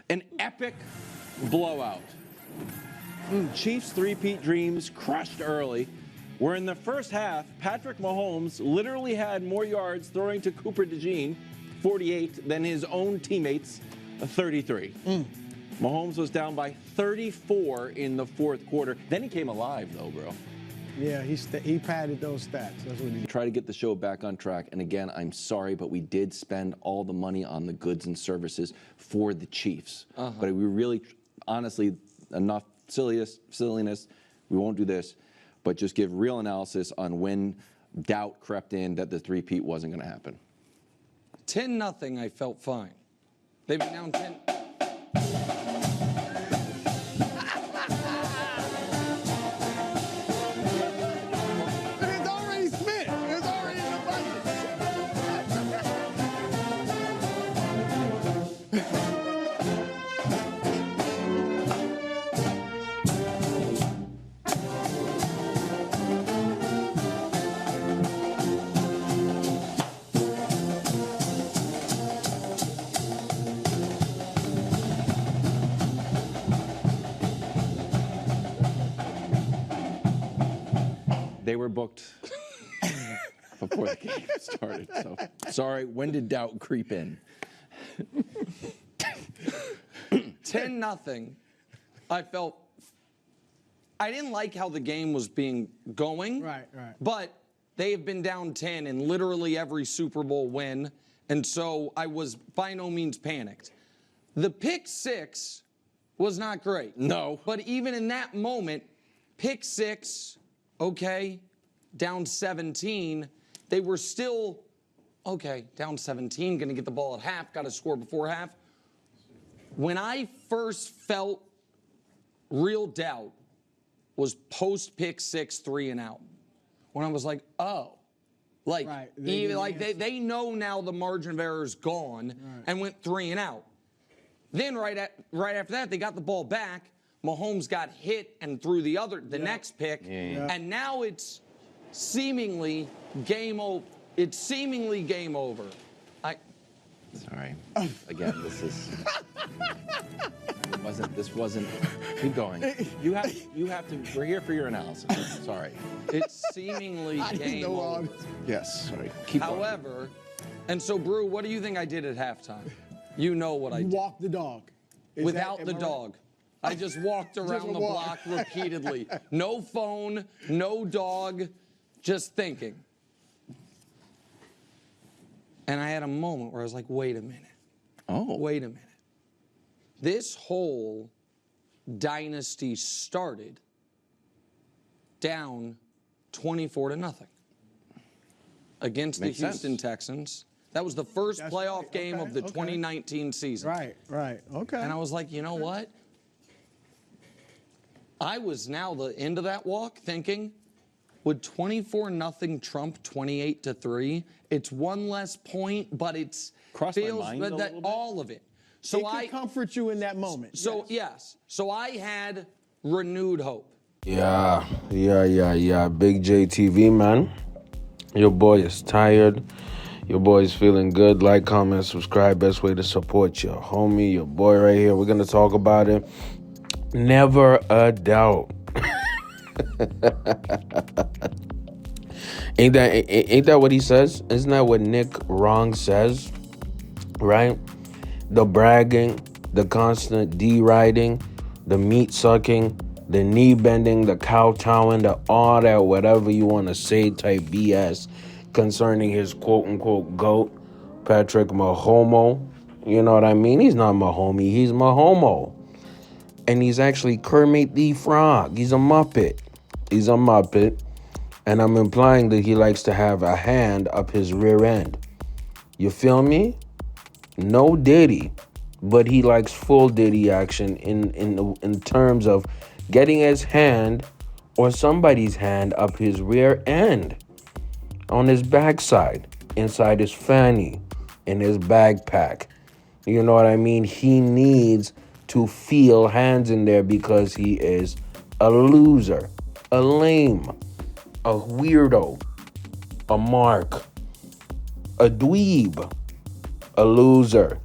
An epic blowout. Chiefs' three-peat dreams crushed early. Where in the first half, Patrick Mahomes literally had more yards throwing to Cooper DeJean, 48, than his own teammates, 33. Mahomes was down by 34 in the fourth quarter. Then he came alive, though, bro. Yeah, he padded those stats. That's what he did. Try to get the show back on track. And again, I'm sorry, but we did spend all the money on the goods and services for the Chiefs. But we really, honestly, enough silliness. We won't do this, but just give real analysis on when doubt crept in that the three-peat wasn't going to happen. 10-0, I felt fine. They've been down 10. It's already spent. It's already in the They were booked before the game started. So sorry, when did doubt creep in? 10-0. I didn't like how the game was going. Right. But they have been down 10 in literally every Super Bowl win. And so I was by no means panicked. The pick six was not great. No. But even in that moment, pick six, okay, down 17, they were still, okay, down 17, going to get the ball at half, got to score before half. When I first felt real doubt was post pick six, 3 and out. When I was like, oh. Like, Right. They know now the margin of error is gone and went 3 and out. Then right after that, they got the ball back. Mahomes got hit and threw the next pick. And now it's seemingly game over. It's seemingly game over. Sorry. Again, this wasn't. Keep going. You have to. We're here for your analysis. Sorry. It's seemingly game over. Yes. Sorry. Keep going. However, and so Brew, what do you think I did at halftime? You know what I did. Walk the dog. Without the dog. I just walked around the block repeatedly. No phone, no dog, just thinking. And I had a moment where I was like, wait a minute. Oh. Wait a minute. This whole dynasty started down 24-0 against the Houston Texans. That was the first playoff game of the 2019 season. Right. Okay. And I was like, you know what? I was now the end of that walk thinking, would 24-0 trump 28-3? It's one less point, but it's Crossed my mind a little bit. All of it. So it could comfort you in that moment. So yes. So I had renewed hope. Yeah. Big JTV, man. Your boy is tired. Your boy is feeling good. Like, comment, subscribe. Best way to support your homie, your boy right here. We're going to talk about it. Never a doubt. Ain't that what he says? Isn't that what Nick Wrong says? Right? The bragging, the constant deriding, the meat sucking, the knee bending, the kowtowing, the all that whatever you want to say type BS concerning his quote unquote GOAT, Patrick Mahomes. You know what I mean? He's not Mahomie, he's Mahomo. And he's actually Kermit the Frog. He's a Muppet. And I'm implying that he likes to have a hand up his rear end. You feel me? No Diddy, but he likes full Diddy action in terms of getting his hand or somebody's hand up his rear end, on his backside, inside his fanny, in his backpack. You know what I mean? He needs to feel hands in there because he is a loser, a lame, a weirdo, a mark, a dweeb, a loser.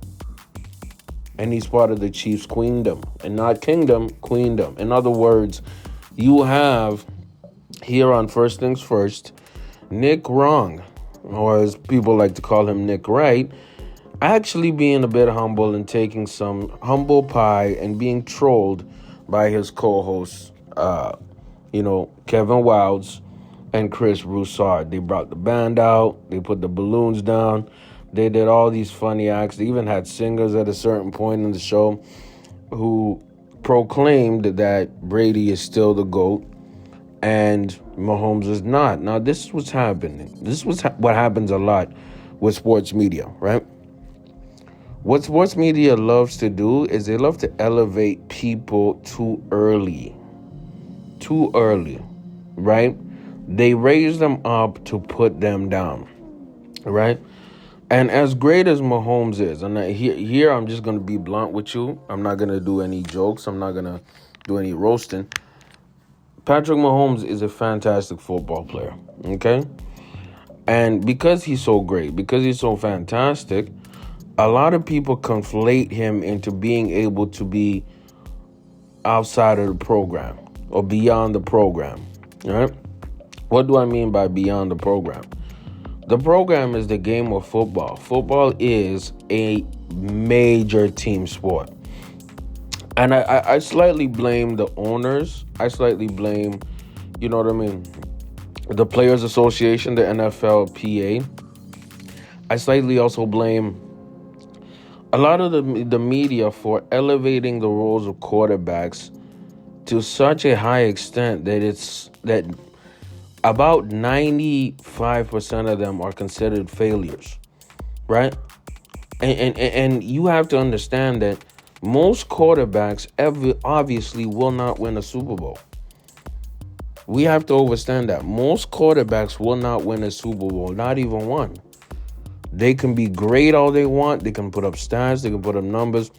and he's part of the Chiefs' queendom. And not kingdom, queendom. In other words, you have here on First Things First, Nick Wrong, or as people like to call him, Nick Wright, actually being a bit humble and taking some humble pie and being trolled by his co-hosts, Kevin Wilds and Chris Broussard. They brought the band out, they put the balloons down, they did all these funny acts. They even had singers at a certain point in the show who proclaimed that Brady is still the GOAT and Mahomes is not. Now, this is what's happening. This is what happens a lot with sports media, right? What sports media loves to do is they love to elevate people too early. Too early, right? They raise them up to put them down, right? And as great as Mahomes is, and here I'm just going to be blunt with you. I'm not going to do any jokes. I'm not going to do any roasting. Patrick Mahomes is a fantastic football player, okay? And because he's so great, because he's so fantastic, a lot of people conflate him into being able to be outside of the program or beyond the program, all right? What do I mean by beyond the program? The program is the game of football. Football is a major team sport. And I slightly blame the owners. I slightly blame, the Players Association, the NFLPA. I slightly also blame a lot of the media for elevating the roles of quarterbacks to such a high extent that about 95% of them are considered failures, right? And you have to understand that most quarterbacks obviously will not win a Super Bowl. We have to understand that most quarterbacks will not win a Super Bowl, not even one. They can be great all they want. They can put up stats. They can put up numbers.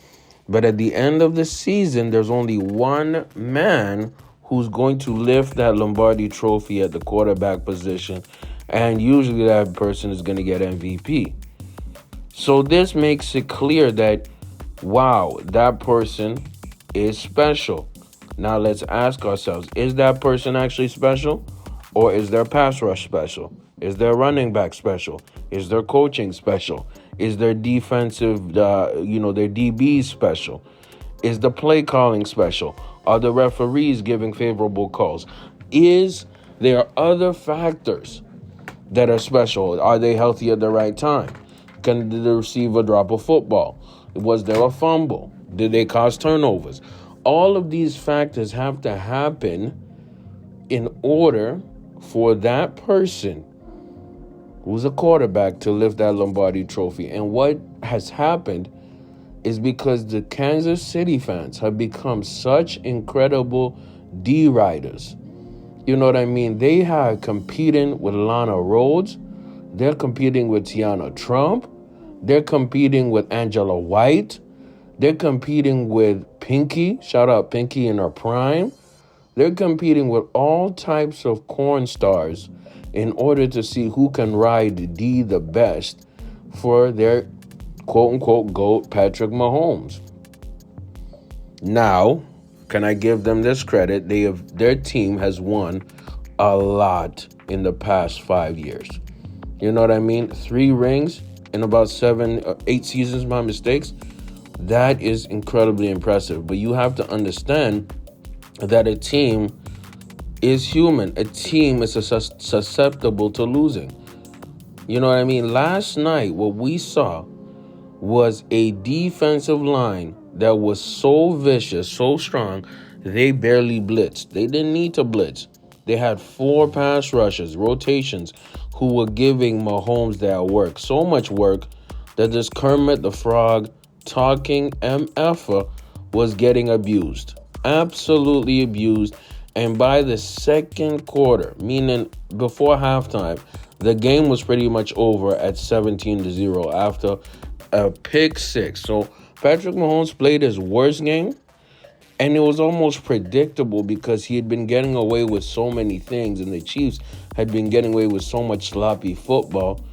But at the end of the season, there's only one man who's going to lift that Lombardi trophy at the quarterback position. And usually that person is going to get MVP. So this makes it clear that, wow, that person is special. Now let's ask ourselves, is that person actually special? Or is their pass rush special? Is their running back special? Is their coaching special? Is their defensive, their DBs special? Is the play calling special? Are the referees giving favorable calls? Is there other factors that are special? Are they healthy at the right time? Can the receiver drop a football? Was there a fumble? Did they cause turnovers? All of these factors have to happen in order for that person who's a quarterback to lift that Lombardi trophy. And what has happened is because the Kansas City fans have become such incredible D-riders. You know what I mean? They are competing with Lana Rhodes. They're competing with Tiana Trump. They're competing with Angela White. They're competing with Pinky. Shout out Pinky in her prime. They're competing with all types of corn stars in order to see who can ride D the best for their quote-unquote GOAT, Patrick Mahomes. Now, can I give them this credit? Their team has won a lot in the past 5 years. You know what I mean? 3 rings in about 7 or 8 seasons, my mistakes. That is incredibly impressive. But you have to understand that a team is human. A team is susceptible to losing. You know what I mean? Last night, what we saw was a defensive line that was so vicious, so strong, they barely blitzed. They didn't need to blitz. They had 4 pass rushes, rotations, who were giving Mahomes that work. So much work that this Kermit the Frog talking MFer was getting abused. Absolutely abused. And by the second quarter, meaning before halftime, the game was pretty much over at 17-0 after a pick 6. So Patrick Mahomes played his worst game, and it was almost predictable because he had been getting away with so many things, and the Chiefs had been getting away with so much sloppy football.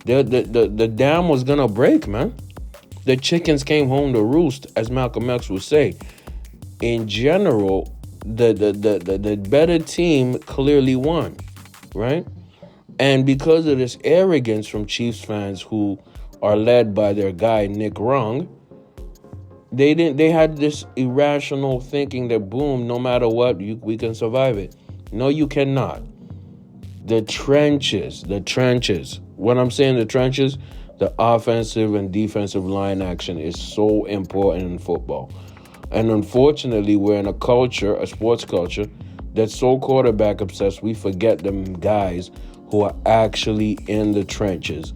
The dam was gonna break, man. The chickens came home to roost, as Malcolm X would say. In general, the better team clearly won, right? And because of this arrogance from Chiefs fans who are led by their guy Nick Wrong, they had this irrational thinking that boom, no matter what, we can survive it. No, you cannot. The trenches. When I'm saying the trenches, the offensive and defensive line action is so important in football. And unfortunately, we're in a sports culture, that's so quarterback obsessed, we forget them guys who are actually in the trenches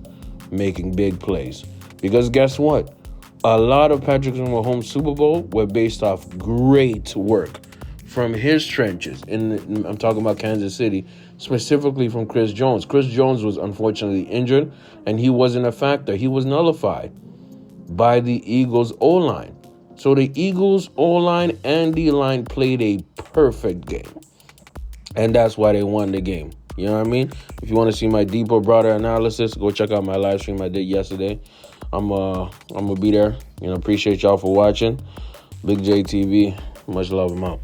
making big plays. Because guess what? A lot of Patrick Mahomes' Super Bowl were based off great work from his trenches. I'm talking about Kansas City, specifically from Chris Jones. Chris Jones was unfortunately injured, and he wasn't a factor. He was nullified by the Eagles' O-line. So the Eagles' O-line and D-line played a perfect game. And that's why they won the game. You know what I mean? If you want to see my deeper, broader analysis, go check out my live stream I did yesterday. I'm gonna be there. Appreciate y'all for watching. Big J TV. Much love. I'm out.